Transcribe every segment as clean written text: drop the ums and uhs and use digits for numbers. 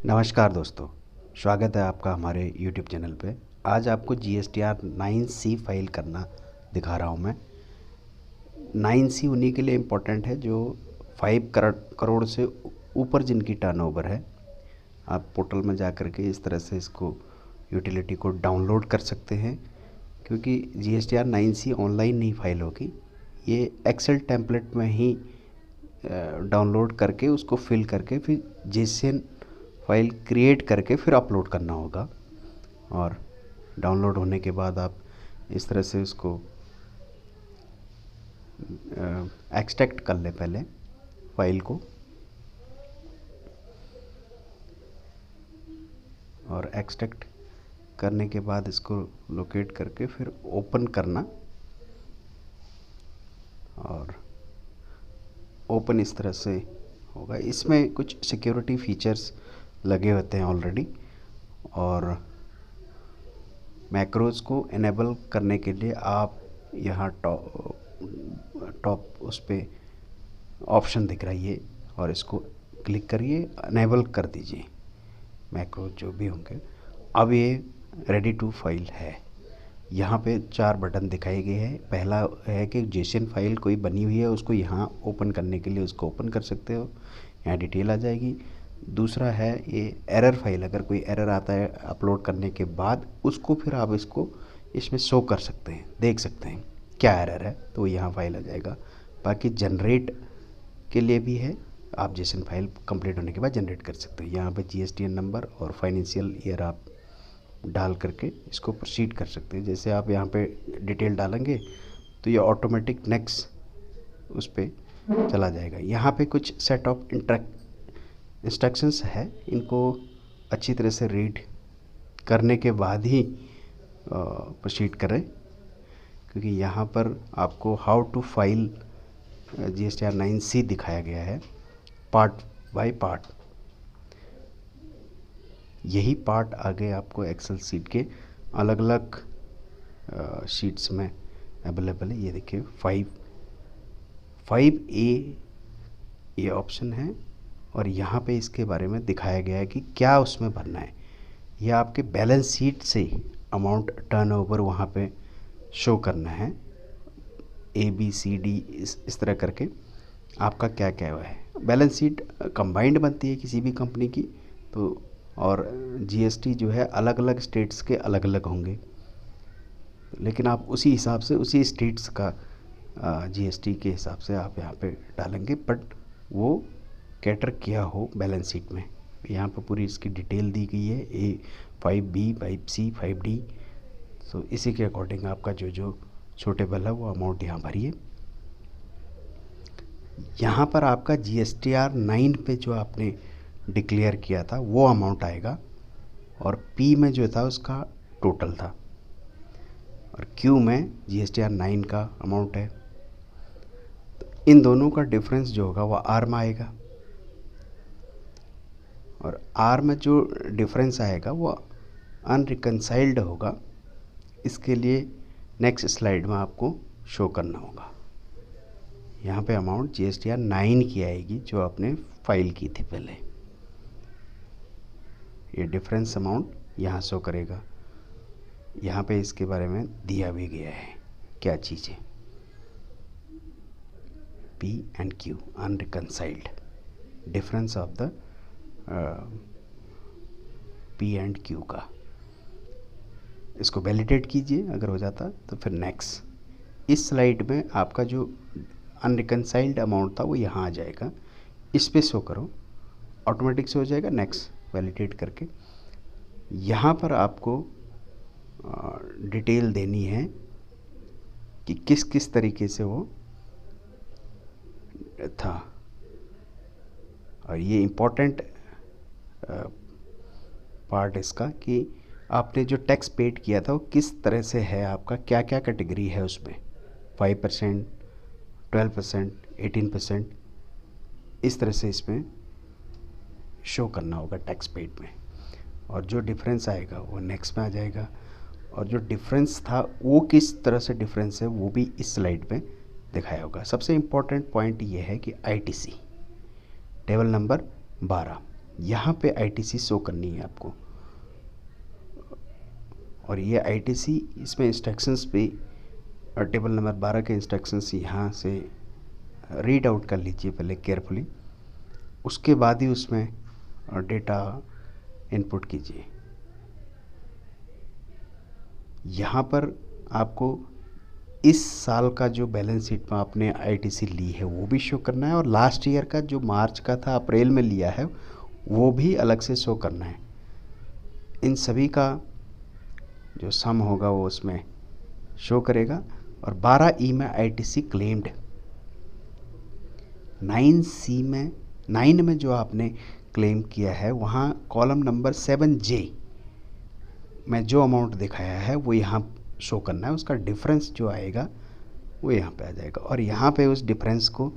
नमस्कार दोस्तों, स्वागत है आपका हमारे YouTube चैनल पे। आज आपको GSTR 9C फाइल करना दिखा रहा हूँ मैं। 9C उन्हीं के लिए इम्पोर्टेंट है जो 5 करोड़ से ऊपर जिनकी टर्नओवर है। आप पोर्टल में जा कर के इस तरह से इसको यूटिलिटी को डाउनलोड कर सकते हैं, क्योंकि GSTR 9C ऑनलाइन नहीं फाइल होगी, ये एक्सेल टेम्पलेट में ही डाउनलोड करके उसको फिल करके फिर JSON फाइल क्रिएट करके फिर अपलोड करना होगा। और डाउनलोड होने के बाद आप इस तरह से उसको एक्सट्रैक्ट कर लें पहले फाइल को, और एक्सट्रैक्ट करने के बाद इसको लोकेट करके फिर ओपन करना। और ओपन इस तरह से होगा। इसमें कुछ सिक्योरिटी फीचर्स लगे होते हैं ऑलरेडी, और मैक्रोज को इनेबल करने के लिए आप यहाँ टॉप उस पर ऑप्शन दिख रहा है ये, और इसको क्लिक करिए, इनेबल कर दीजिए मैक्रोज जो भी होंगे। अब ये रेडी टू फाइल है। यहाँ पे 4 बटन दिखाए गए हैं। पहला है कि JSON फाइल कोई बनी हुई है उसको यहाँ ओपन करने के लिए उसको ओपन कर सकते हो, यहाँ डिटेल आ जाएगी। दूसरा है ये एरर फाइल, अगर कोई एरर आता है अपलोड करने के बाद उसको फिर आप इसको इसमें शो कर सकते हैं, देख सकते हैं क्या एरर है, तो यहाँ फाइल आ जाएगा। बाकी जनरेट के लिए भी है, आप JSON फाइल कंप्लीट होने के बाद जनरेट कर सकते हैं। यहाँ पे GSTN नंबर और फाइनेंशियल ईयर आप डाल करके इसको प्रोसीड कर सकते हैं। जैसे आप यहाँ पे डिटेल डालेंगे तो ये ऑटोमेटिक नेक्स्ट उस पर चला जाएगा। यहाँ पे कुछ सेट ऑफ इंस्ट्रक्शंस है, इनको अच्छी तरह से रीड करने के बाद ही प्रोसीड करें, क्योंकि यहाँ पर आपको how to file GSTR 9C दिखाया गया है पार्ट बाय पार्ट। यही पार्ट आगे आपको एक्सेल सीट के अलग अलग शीट्स में अवेलेबल है। ये देखिए 5A ये ऑप्शन है, और यहाँ पे इसके बारे में दिखाया गया है कि क्या उसमें भरना है। यह आपके बैलेंस शीट से अमाउंट टर्नओवर वहाँ पे शो करना है, ABCD इस तरह करके आपका क्या क्या हुआ है। बैलेंस शीट कंबाइंड बनती है किसी भी कंपनी की, तो और GST जो है अलग अलग स्टेट्स के अलग अलग होंगे, लेकिन आप उसी हिसाब से उसी स्टेट्स का GST के हिसाब से आप यहाँ पे डालेंगे, बट वो कैटर किया हो बैलेंस शीट में। यहाँ पर पूरी इसकी डिटेल दी गई है, A5B 5C 5D। तो इसी के अकॉर्डिंग आपका जो जो सूटेबल है वो अमाउंट यहाँ भरिए। यहाँ पर आपका GSTR 9 पे जो आपने डिक्लेयर किया था वो अमाउंट आएगा, और P में जो था उसका टोटल था, और Q में GSTR 9 का अमाउंट है। तो इन दोनों का डिफरेंस जो होगा वो R में आएगा, और R में जो डिफरेंस आएगा वो अनरिकनसाइल्ड होगा। इसके लिए नेक्स्ट स्लाइड में आपको शो करना होगा। यहाँ पे अमाउंट GSTR 9 की आएगी जो आपने फाइल की थी पहले। ये डिफरेंस अमाउंट यहाँ शो करेगा। यहाँ पे इसके बारे में दिया भी गया है क्या चीज़ें, P and Q unreconciled, difference of the P and Q का। इसको वैलिडेट कीजिए, अगर हो जाता तो फिर नेक्स्ट। इस स्लाइड में आपका जो अनरिकनसाइल्ड अमाउंट था वो यहाँ आ जाएगा, इस पे शो करो, ऑटोमेटिक से हो जाएगा। नेक्स्ट वैलिडेट करके यहाँ पर आपको डिटेल देनी है कि किस किस तरीके से वो था। और ये इम्पोर्टेंट पार्ट इसका कि आपने जो टैक्स पेड किया था वो किस तरह से है, आपका क्या क्या कैटेगरी है उसमें, 5%, 12%, 18%, इस तरह से इसमें शो करना होगा टैक्स पेड में। और जो डिफरेंस आएगा वो नेक्स्ट में आ जाएगा, और जो डिफरेंस था वो किस तरह से डिफरेंस है वो भी इस स्लाइड में दिखाया होगा। सबसे इम्पोर्टेंट पॉइंट ये है कि ITC टेबल नंबर 12 यहाँ पे आईटीसी शो करनी है आपको। और ये आईटीसी इसमें इंस्ट्रक्शंस भी टेबल नंबर 12 के इंस्ट्रक्शंस यहाँ से रीड आउट कर लीजिए पहले केयरफुली, उसके बाद ही उसमें डेटा इनपुट कीजिए। यहाँ पर आपको इस साल का जो बैलेंस शीट में आपने आईटीसी ली है वो भी शो करना है, और लास्ट ईयर का जो मार्च का था, अप्रैल में लिया है, वो भी अलग से शो करना है। इन सभी का जो सम होगा वो उसमें शो करेगा। और 12E में आईटीसी क्लेम्ड, 9C में 9 में जो आपने क्लेम किया है वहाँ कॉलम नंबर 7J में जो अमाउंट दिखाया है वो यहाँ शो करना है। उसका डिफरेंस जो आएगा वो यहाँ पे आ जाएगा, और यहाँ पे उस डिफरेंस को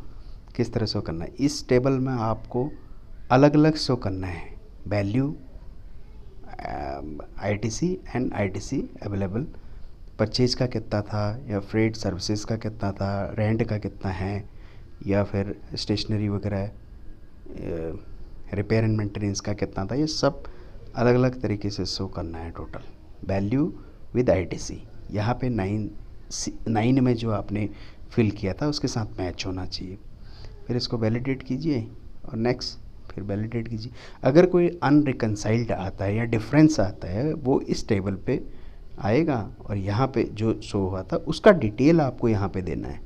किस तरह शो करना है, इस टेबल में आपको अलग अलग शो करना है। Value, ITC and ITC available, purchase का कितना था, या फ्रेट सर्विसेज का कितना था, रेंट का कितना है, या फिर स्टेशनरी वगैरह रिपेयर एंड मेंटेनेंस का कितना था, ये सब अलग अलग तरीके से शो करना है। टोटल वैल्यू विद आईटीसी यहाँ पे 9 में जो आपने फिल किया था उसके साथ मैच होना चाहिए। फिर इसको वैलिडेट कीजिए और नेक्स्ट, फिर वैलिडेट कीजिए। अगर कोई अनरिकनसाइल्ड आता है या डिफरेंस आता है वो इस टेबल पे आएगा, और यहाँ पे जो शो हुआ था उसका डिटेल आपको यहाँ पे देना है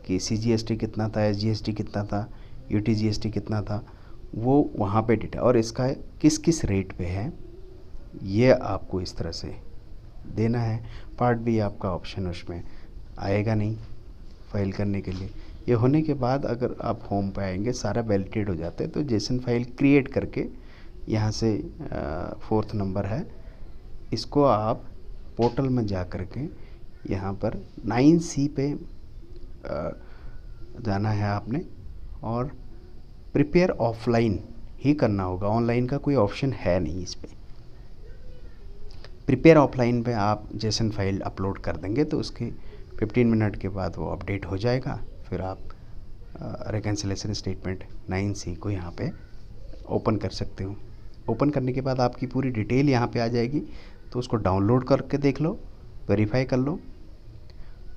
कि सीजीएसटी कितना था, एसजीएसटी कितना था, यूटीजीएसटी कितना था, वो वहाँ पे डिटेल, और इसका किस किस रेट पे है ये आपको इस तरह से देना है। पार्ट बी आपका ऑप्शन उसमें आएगा नहीं फाइल करने के लिए। ये होने के बाद अगर आप होम पे आएंगे, सारा वैलिडेट हो जाता है, तो जेसन फाइल क्रिएट करके यहाँ से 4th नंबर है, इसको आप पोर्टल में जा कर के यहाँ पर 9C पे जाना है आपने, और प्रिपेयर ऑफलाइन ही करना होगा, ऑनलाइन का कोई ऑप्शन है नहीं इस पर। प्रिपेयर ऑफलाइन पे आप जेसन फाइल अपलोड कर देंगे तो उसके 15 मिनट के बाद वो अपडेट हो जाएगा। फिर आप रिकन्सिलेशन स्टेटमेंट 9C को यहाँ पे ओपन कर सकते हो। ओपन करने के बाद आपकी पूरी डिटेल यहाँ पे आ जाएगी, तो उसको डाउनलोड करके देख लो, वेरीफाई कर लो,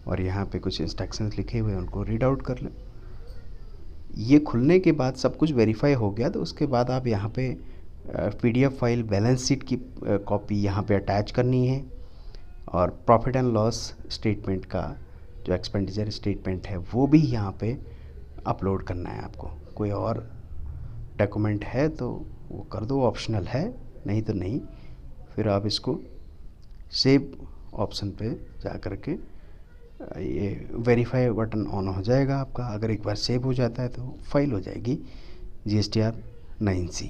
और यहाँ पे कुछ इंस्ट्रक्शंस लिखे हुए हैं उनको रीड आउट कर लो। ये खुलने के बाद सब कुछ वेरीफाई हो गया, तो उसके बाद आप यहाँ पे PDF फाइल बैलेंस शीट की कॉपी यहाँ पे अटैच करनी है, और प्रॉफिट एंड लॉस स्टेटमेंट का जो एक्सपेंडिचर स्टेटमेंट है वो भी यहाँ पे अपलोड करना है आपको। कोई और डॉक्यूमेंट है तो वो कर दो, ऑप्शनल है, नहीं तो नहीं। फिर आप इसको सेव ऑप्शन पे जा कर के ये वेरीफाई बटन ऑन हो जाएगा आपका। अगर एक बार सेव हो जाता है तो फाइल हो जाएगी GSTR 9C।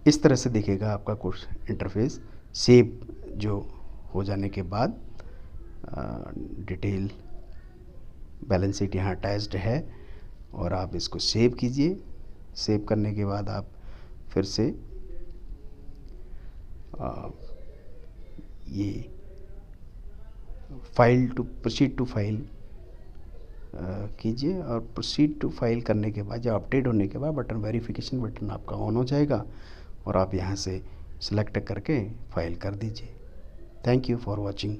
इस तरह से दिखेगा आपका कोर्स इंटरफेस। सेव जो हो जाने के बाद डिटेल बैलेंस शीट यहाँ अटैच्ड है, और आप इसको सेव कीजिए। सेव करने के बाद आप फिर से ये file to proceed to file कीजिए, और प्रोसीड टू फाइल करने के बाद, जब अपडेट होने के बाद बटन वेरिफिकेशन बटन आपका ऑन हो जाएगा, और आप यहाँ से सिलेक्ट करके फाइल कर दीजिए। Thank you for watching.